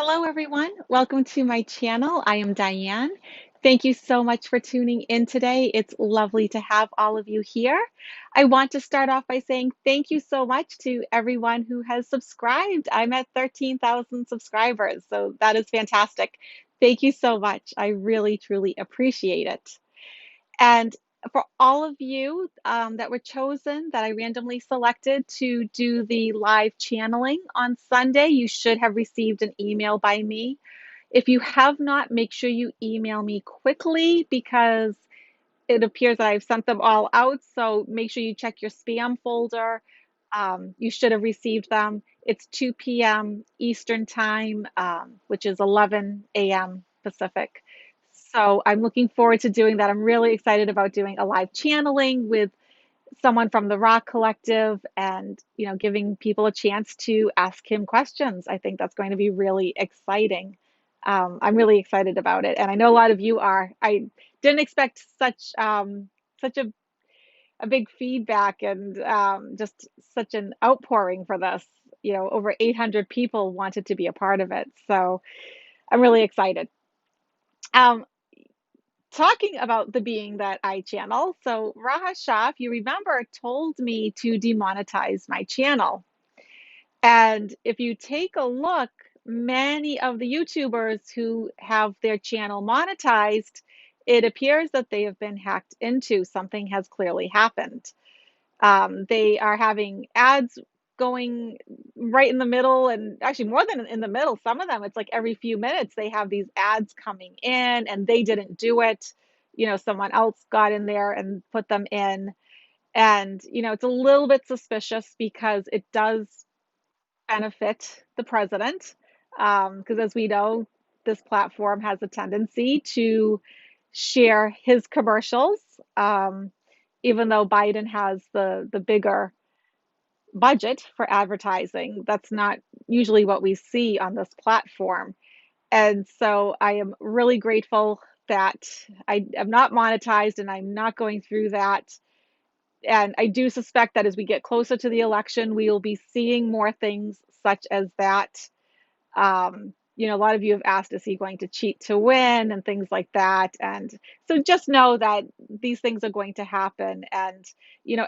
Hello, everyone. Welcome to my channel. I am Diane. Thank you so much for tuning in today. It's lovely to have all of you here. I want to start off by saying thank you so much to everyone who has subscribed. I'm at 13,000 subscribers, so that is fantastic. Thank you so much. I really, truly appreciate it. And for all of you that were chosen, that I randomly selected to do the live channeling on Sunday, you should have received an email by me. If you have not, make sure you email me quickly because it appears that I've sent them all out. So make sure you check your spam folder. You should have received them. It's 2 p.m. Eastern Time, which is 11 a.m. Pacific. So I'm looking forward to doing that. I'm really excited about doing a live channeling with someone from the Rock Collective and, giving people a chance to ask him questions. I think that's going to be really exciting. I'm really excited about it, and I know a lot of you are. I didn't expect such a big feedback and just such an outpouring for this. Over 800 people wanted to be a part of it, so I'm really excited. Um, Talking about the being that I channel, so Raha Shah, if you remember, told me to demonetize my channel. And if you take a look, many of the YouTubers who have their channel monetized, it appears that they have been hacked into. Something has clearly happened. They are having ads going right in the middle, and actually more than in the middle. Some of them, it's like every few minutes they have these ads coming in, and they didn't do it. Someone else got in there and put them in. And, it's a little bit suspicious because it does benefit the president. Because as we know, this platform has a tendency to share his commercials, even though Biden has the bigger budget for advertising. That's not usually what we see on this platform. And so I am really grateful that I am not monetized and I'm not going through that. And I do suspect that as we get closer to the election, we will be seeing more things such as that. A lot of you have asked, is he going to cheat to win and things like that? And so just know that these things are going to happen. And,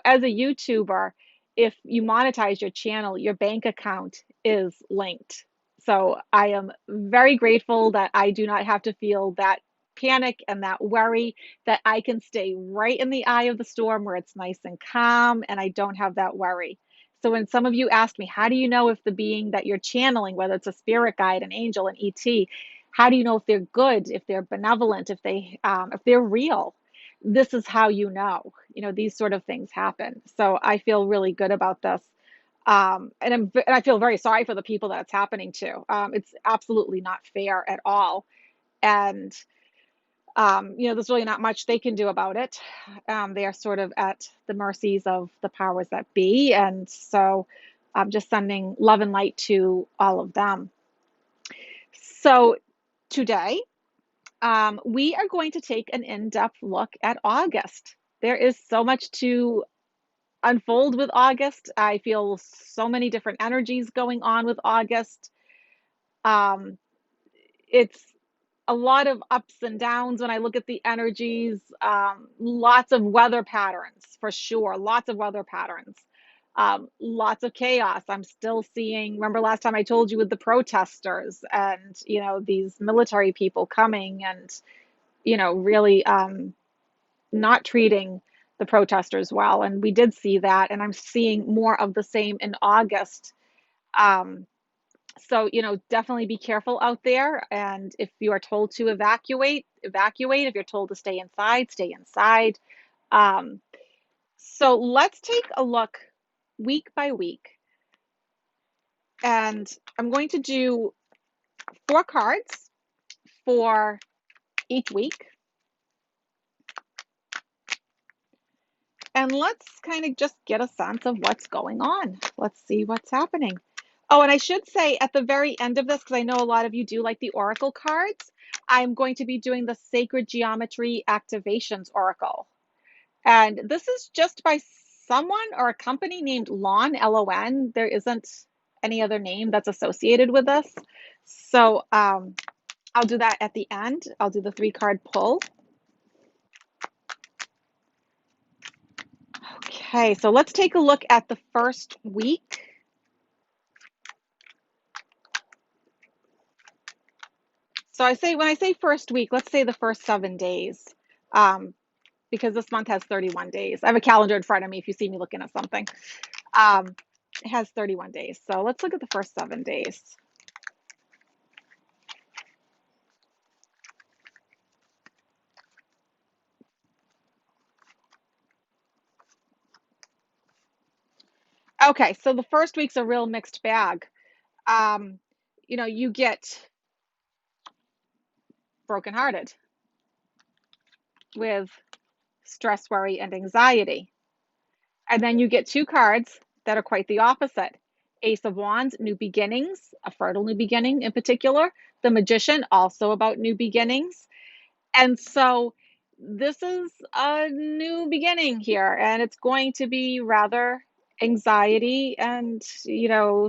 as a YouTuber, if you monetize your channel, your bank account is linked. So I am very grateful that I do not have to feel that panic and that worry, that I can stay right in the eye of the storm where it's nice and calm and I don't have that worry. So when some of you ask me, how do you know if the being that you're channeling, whether it's a spirit guide, an angel, an ET, how do you know if they're good, if they're benevolent, if they're real? This is how you know. These sort of things happen. So I feel really good about this. And I feel very sorry for the people that it's happening to. It's absolutely not fair at all. And there's really not much they can do about it. They are sort of at the mercies of the powers that be. And so I'm just sending love and light to all of them. So today, we are going to take an in-depth look at August. There is so much to unfold with August. I feel so many different energies going on with August. Um, it's a lot of ups and downs when I look at the energies. Lots of weather patterns for sure. Lots of weather patterns. Lots of chaos. I'm still seeing. Remember last time I told you with the protesters and these military people coming and really not treating the protesters well. And we did see that. And I'm seeing more of the same in August. Um, so, definitely be careful out there. And if you are told to evacuate, evacuate. If you're told to stay inside, stay inside. Um, so let's take a look week by week. And I'm going to do 4 cards for each week. And let's kind of just get a sense of what's going on. Let's see what's happening. Oh, and I should say at the very end of this, because I know a lot of you do like the oracle cards, I'm going to be doing the Sacred Geometry Activations Oracle. And this is just by someone or a company named Lon, Lon. There isn't any other name that's associated with this. So I'll do that at the end. I'll do the 3-card pull. Okay, so let's take a look at the first week. So when I say first week, let's say the first 7 days, because this month has 31 days. I have a calendar in front of me if you see me looking at something. Um, it has 31 days. So let's look at the first 7 days. Okay, so the first week's a real mixed bag. Um, you get brokenhearted with stress, worry, and anxiety. And then you get 2 cards that are quite the opposite. Ace of Wands, new beginnings, a fertile new beginning in particular. The Magician, also about new beginnings. And so this is a new beginning here, and it's going to be rather anxiety and,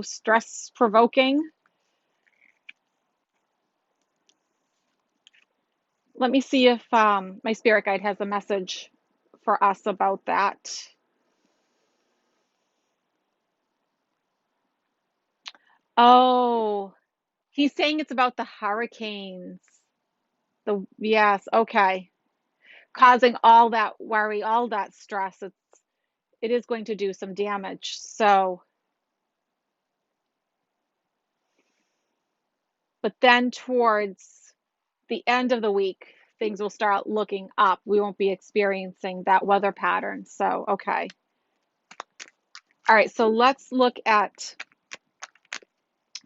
stress provoking. Let me see if my spirit guide has a message for us about that. Oh, he's saying it's about the hurricanes. Yes, okay. Causing all that worry, all that stress. It is going to do some damage. So, but then towards the end of the week, things will start looking up. We won't be experiencing that weather pattern. So, okay. All right, so let's look at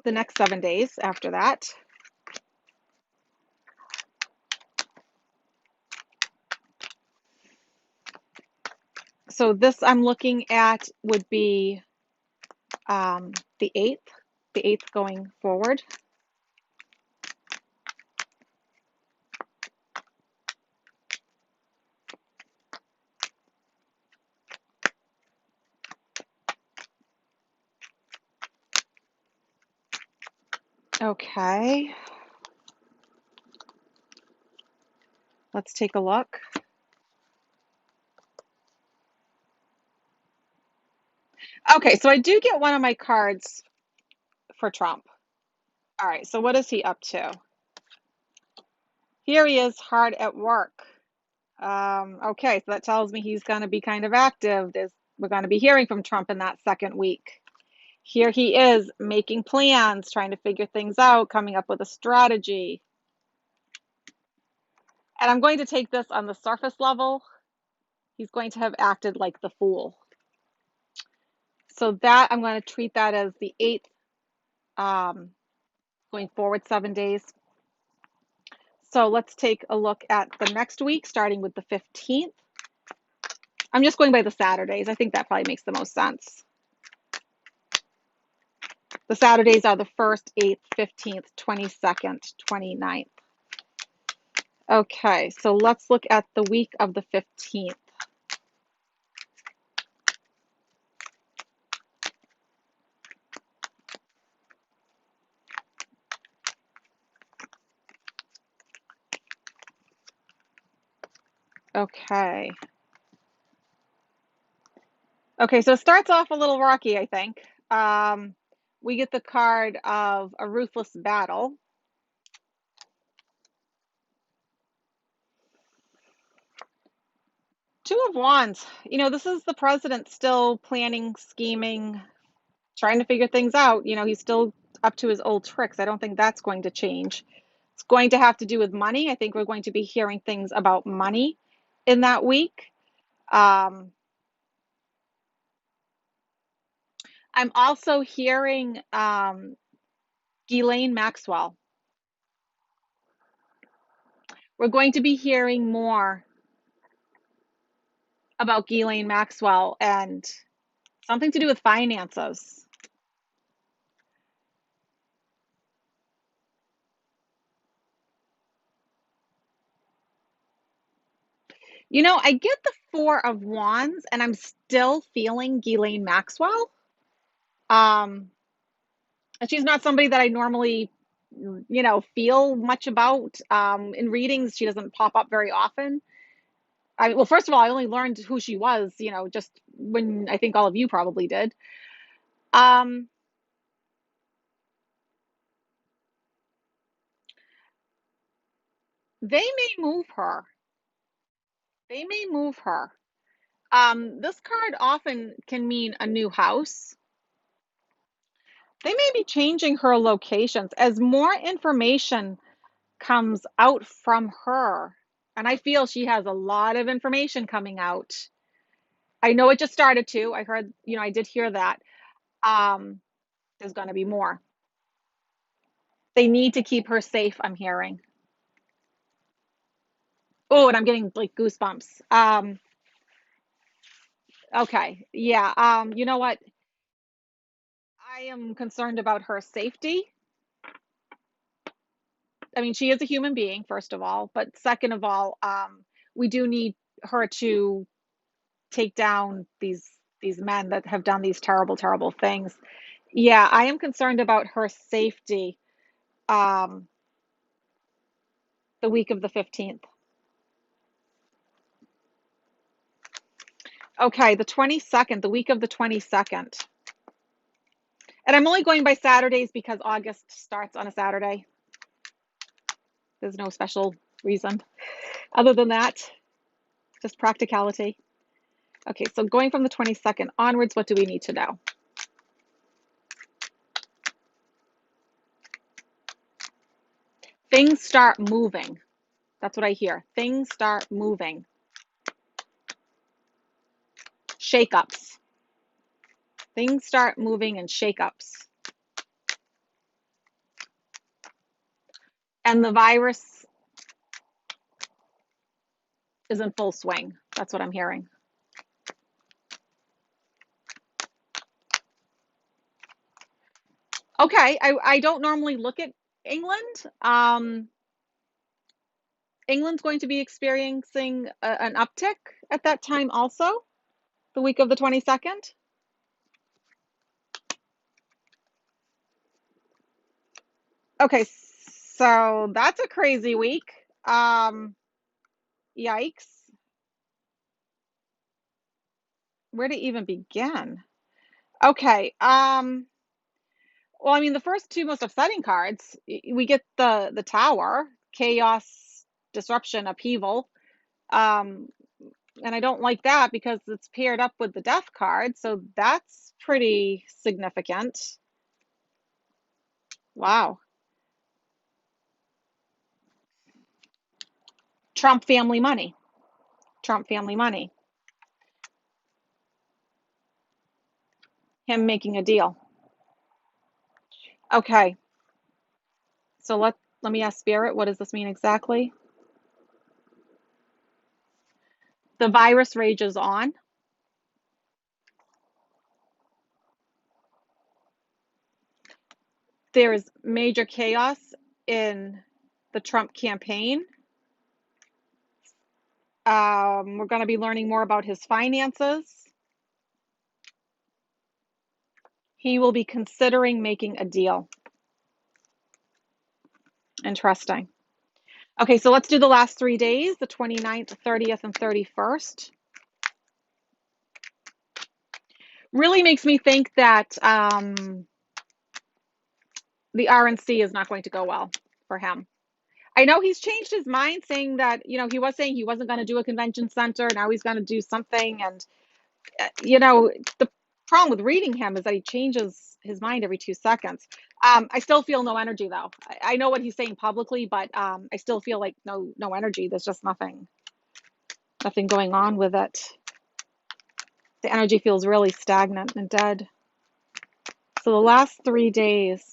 the next 7 days after that. So this I'm looking at would be the 8th going forward. Okay. Let's take a look. Okay, so I do get one of my cards for Trump. All right, so what is he up to? Here he is, hard at work. Okay, so that tells me he's going to be kind of active. We're going to be hearing from Trump in that second week. Here he is making plans, trying to figure things out, coming up with a strategy. And I'm going to take this on the surface level. He's going to have acted like the fool. So that I'm going to treat that as the 8th, going forward 7 days. So let's take a look at the next week, starting with the 15th. I'm just going by the Saturdays. I think that probably makes the most sense. The Saturdays are the 1st, 8th, 15th, 22nd, 29th. Okay, so let's look at the week of the 15th. Okay. Okay, so it starts off a little rocky, I think. We get the card of a ruthless battle. Two of Wands. This is the president still planning, scheming, trying to figure things out. He's still up to his old tricks. I don't think that's going to change. It's going to have to do with money. I think we're going to be hearing things about money in that week. I'm also hearing Ghislaine Maxwell. We're going to be hearing more about Ghislaine Maxwell and something to do with finances. I get the 4 of Wands, and I'm still feeling Ghislaine Maxwell. And she's not somebody that I normally feel much about. In readings, she doesn't pop up very often. Well, first of all, I only learned who she was, just when I think all of you probably did. Um, they may move her. They may move her. This card often can mean a new house. They may be changing her locations as more information comes out from her. And I feel she has a lot of information coming out. I know it just started to. I heard, I did hear that. Um, there's going to be more. They need to keep her safe, I'm hearing. Oh, and I'm getting like goosebumps. Okay. Yeah. You know what? I am concerned about her safety. I mean, she is a human being, first of all, but second of all, we do need her to take down these men that have done these terrible, terrible things. Yeah, I am concerned about her safety. Um, the week of the 15th. Okay, the 22nd, the week of the 22nd. And I'm only going by Saturdays because August starts on a Saturday. There's no special reason other than that, just practicality. Okay, so going from the 22nd onwards, what do we need to know? Things start moving. That's what I hear. Things start moving. Shakeups. Things start moving and shakeups. And the virus is in full swing. That's what I'm hearing. Okay, I don't normally look at England. England's going to be experiencing an uptick at that time also, the week of the 22nd. Okay, so that's a crazy week. Yikes. Where to even begin? Okay, well, I mean, the first two most upsetting cards, we get the Tower, chaos, disruption, upheaval. Um, and I don't like that because it's paired up with the Death card, so that's pretty significant. Wow. Trump family money. Trump family money. Him making a deal. Okay. So let me ask Spirit, what does this mean exactly? The virus rages on. There is major chaos in the Trump campaign. We're going to be learning more about his finances. He will be considering making a deal. Interesting. Okay, so let's do the last 3 days, the 29th, 30th, and 31st. Really makes me think that the RNC is not going to go well for him. I know he's changed his mind, saying that, he was saying he wasn't going to do a convention center. Now he's going to do something. And, the problem with reading him is that he changes his mind every 2 seconds. I still feel no energy, though. I know what he's saying publicly, but I still feel like no energy. There's just nothing going on with it. The energy feels really stagnant and dead. So the last 3 days.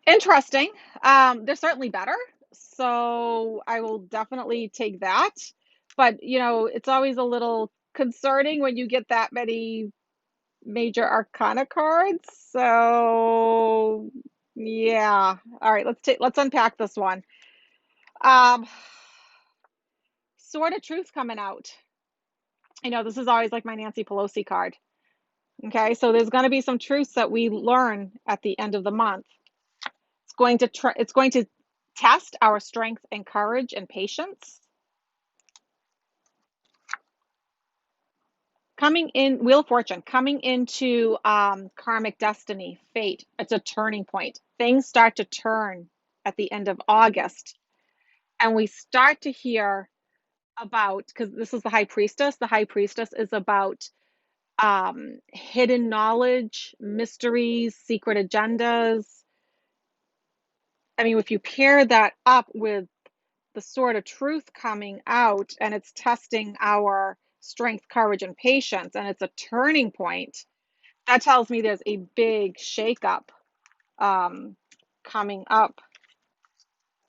Interesting. They're certainly better. So I will definitely take that. But, it's always a little concerning when you get that many major arcana cards. So yeah. All right, let's unpack this one. Um Sword of Truth coming out. I know this is always like my Nancy Pelosi card. Okay, so there's going to be some truths that we learn at the end of the month. It's going to test our strength and courage and patience. Coming in, Wheel of Fortune, coming into karmic destiny, fate. It's a turning point. Things start to turn at the end of August, and we start to hear about, because this is the High Priestess. The High Priestess is about hidden knowledge, mysteries, secret agendas. I mean, if you pair that up with the sort of truth coming out and it's testing our strength, courage, and patience, and it's a turning point, that tells me there's a big shakeup coming up.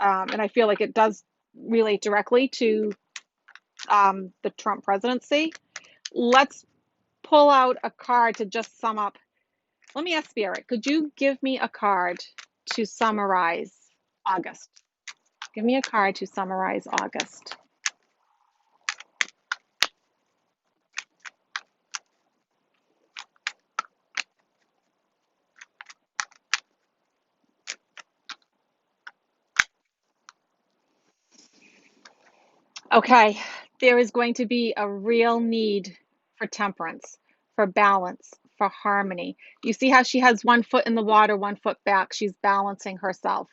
And I feel like it does relate directly to the Trump presidency. Let's pull out a card to just sum up. Let me ask Spirit, could you give me a card to summarize August? Give me a card to summarize August. Okay, there is going to be a real need for temperance, for balance, for harmony. You see how she has one foot in the water, one foot back. She's balancing herself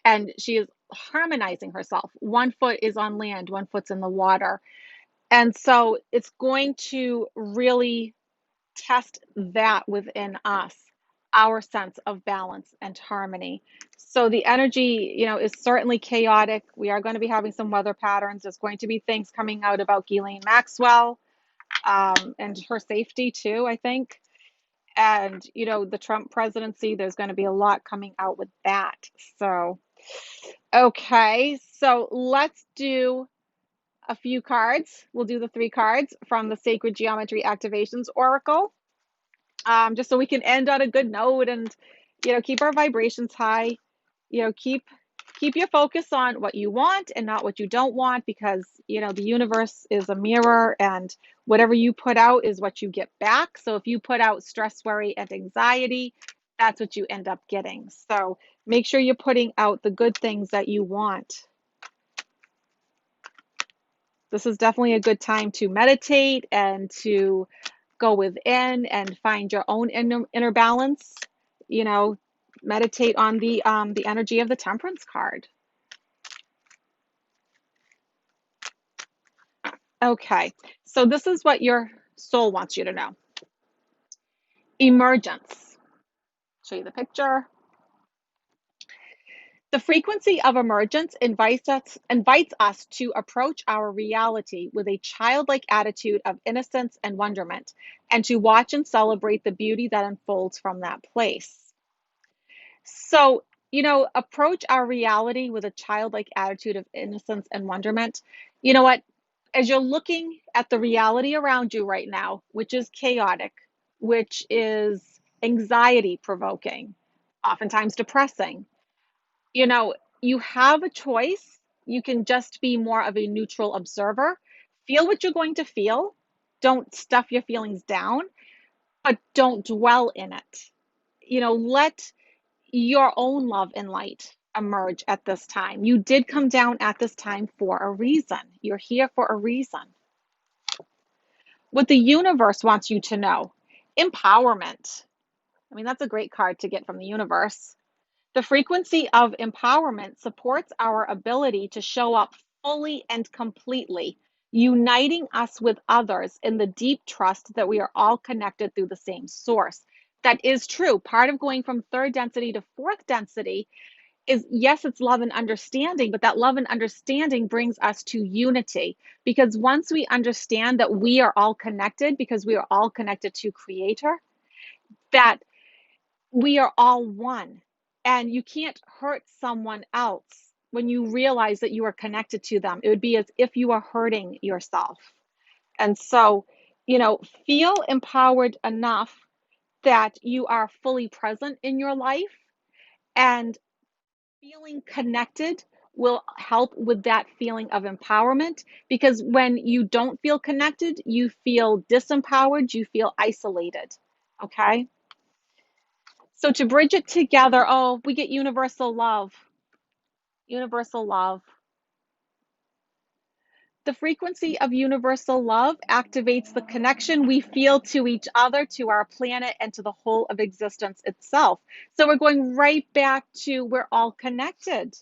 and she is harmonizing herself. One foot is on land, one foot's in the water. And so it's going to really test that within us, our sense of balance and harmony. So the energy, is certainly chaotic. We are going to be having some weather patterns. There's going to be things coming out about Ghislaine Maxwell and her safety too, I think. And, the Trump presidency, there's going to be a lot coming out with that. So, okay, so let's do a few cards. We'll do the 3 cards from the Sacred Geometry Activations Oracle. Just so we can end on a good note and, keep our vibrations high. Keep your focus on what you want and not what you don't want, because, the universe is a mirror and whatever you put out is what you get back. So if you put out stress, worry, and anxiety, that's what you end up getting. So make sure you're putting out the good things that you want. This is definitely a good time to meditate and to go within and find your own inner balance. Meditate on the energy of the Temperance card. Okay, so this is what your soul wants you to know. Emergence. Show you the picture. The frequency of emergence invites us to approach our reality with a childlike attitude of innocence and wonderment, and to watch and celebrate the beauty that unfolds from that place. So, approach our reality with a childlike attitude of innocence and wonderment. You know what? As you're looking at the reality around you right now, which is chaotic, which is anxiety provoking, oftentimes depressing, you have a choice. You can just be more of a neutral observer. Feel what you're going to feel. Don't stuff your feelings down, but don't dwell in it. Let your own love and light emerge at this time. You did come down at this time for a reason. You're here for a reason. What the universe wants you to know: empowerment. I mean, that's a great card to get from the universe. The frequency of empowerment supports our ability to show up fully and completely, uniting us with others in the deep trust that we are all connected through the same source. That is true. Part of going from 3rd density to 4th density is, yes, it's love and understanding, but that love and understanding brings us to unity. Because once we understand that we are all connected, because we are all connected to Creator, that we are all one. And you can't hurt someone else when you realize that you are connected to them. It would be as if you are hurting yourself. And so, feel empowered enough that you are fully present in your life and feeling connected will help with that feeling of empowerment, because when you don't feel connected, you feel disempowered, you feel isolated. Okay? So to bridge it together, oh, we get universal love. Universal love. The frequency of universal love activates the connection we feel to each other, to our planet, and to the whole of existence itself. So we're going right back to we're all connected.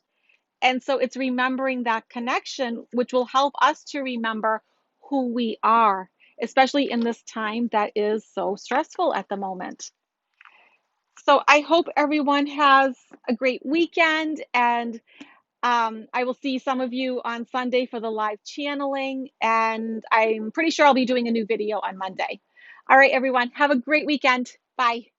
And so it's remembering that connection, which will help us to remember who we are, especially in this time that is so stressful at the moment. So I hope everyone has a great weekend, and I will see some of you on Sunday for the live channeling, and I'm pretty sure I'll be doing a new video on Monday. All right, everyone, have a great weekend. Bye.